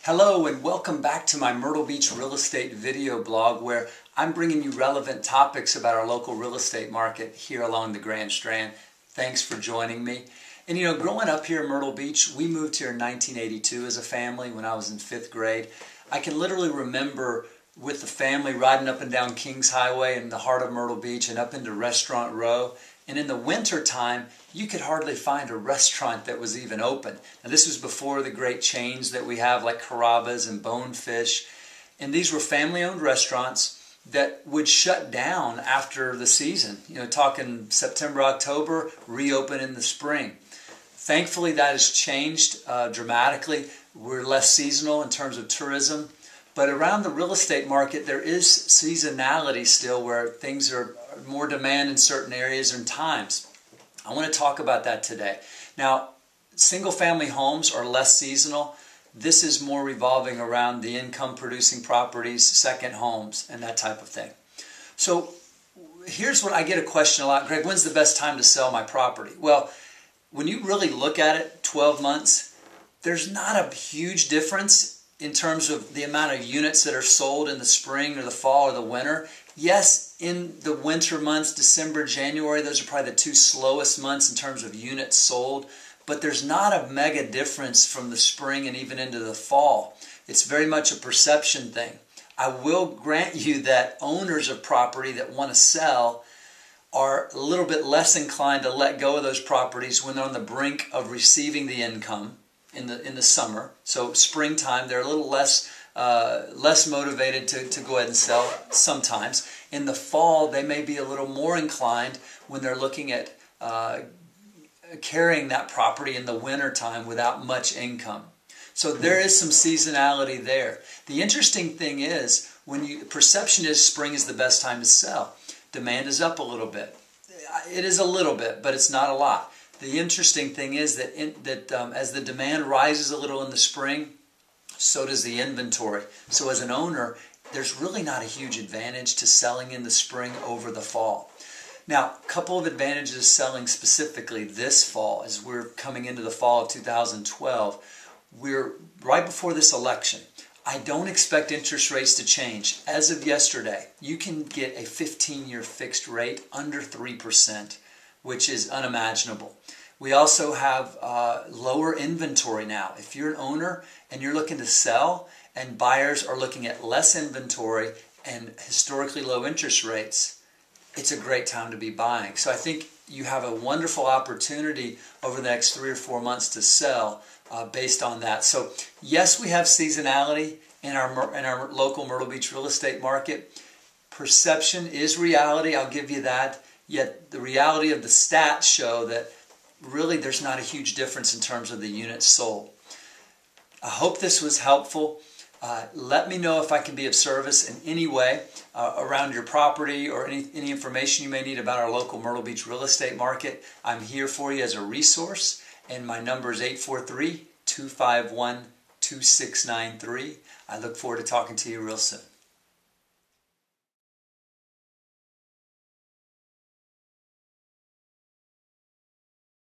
Hello and welcome back to my Myrtle Beach real estate video blog where I'm bringing you relevant topics about our local real estate market here along the Grand Strand. Thanks for joining me. And growing up here in Myrtle Beach, we moved here in 1982 as a family when I was in 5th grade. I can literally remember with the family riding up and down Kings Highway in the heart of Myrtle Beach and up into Restaurant Row. And in the winter time, you could hardly find a restaurant that was even open. Now this was before the great chains that we have like Carrabba's and Bonefish. And these were family-owned restaurants that would shut down after the season. Talking September, October, reopen in the spring. Thankfully that has changed dramatically. We're less seasonal in terms of tourism. But around the real estate market, there is seasonality still where things are more demand in certain areas and times. I want to talk about that today. Now, single-family homes are less seasonal. This is more revolving around the income-producing properties, second homes, and that type of thing. So here's what I get a question a lot. Greg, when's the best time to sell my property? Well, when you really look at it, 12 months, there's not a huge difference in terms of the amount of units that are sold in the spring or the fall or the winter. Yes, in the winter months, December, January, those are probably the two slowest months in terms of units sold, but there's not a mega difference from the spring and even into the fall. It's very much a perception thing. I will grant you that owners of property that want to sell are a little bit less inclined to let go of those properties when they're on the brink of receiving the income in the summer. So springtime, they're a little less motivated to go ahead and sell sometimes. In the fall, they may be a little more inclined when they're looking at carrying that property in the winter time without much income. So there is some seasonality there. The interesting thing is, perception is spring is the best time to sell. Demand is up a little bit. It is a little bit, but it's not a lot. The interesting thing is that as the demand rises a little in the spring, so does the inventory. So as an owner, there's really not a huge advantage to selling in the spring over the fall. Now, a couple of advantages selling specifically this fall as we're coming into the fall of 2012. We're right before this election. I don't expect interest rates to change. As of yesterday, you can get a 15-year fixed rate under 3%, which is unimaginable. We also have lower inventory now. If you're an owner and you're looking to sell and buyers are looking at less inventory and historically low interest rates, it's a great time to be buying. So I think you have a wonderful opportunity over the next 3 or 4 months to sell based on that. So yes, we have seasonality in our local Myrtle Beach real estate market. Perception is reality, I'll give you that. Yet the reality of the stats show that really there's not a huge difference in terms of the units sold. I hope this was helpful. Let me know if I can be of service in any way around your property or any information you may need about our local Myrtle Beach real estate market. I'm here for you as a resource, and my number is 843-251-2693. I look forward to talking to you real soon.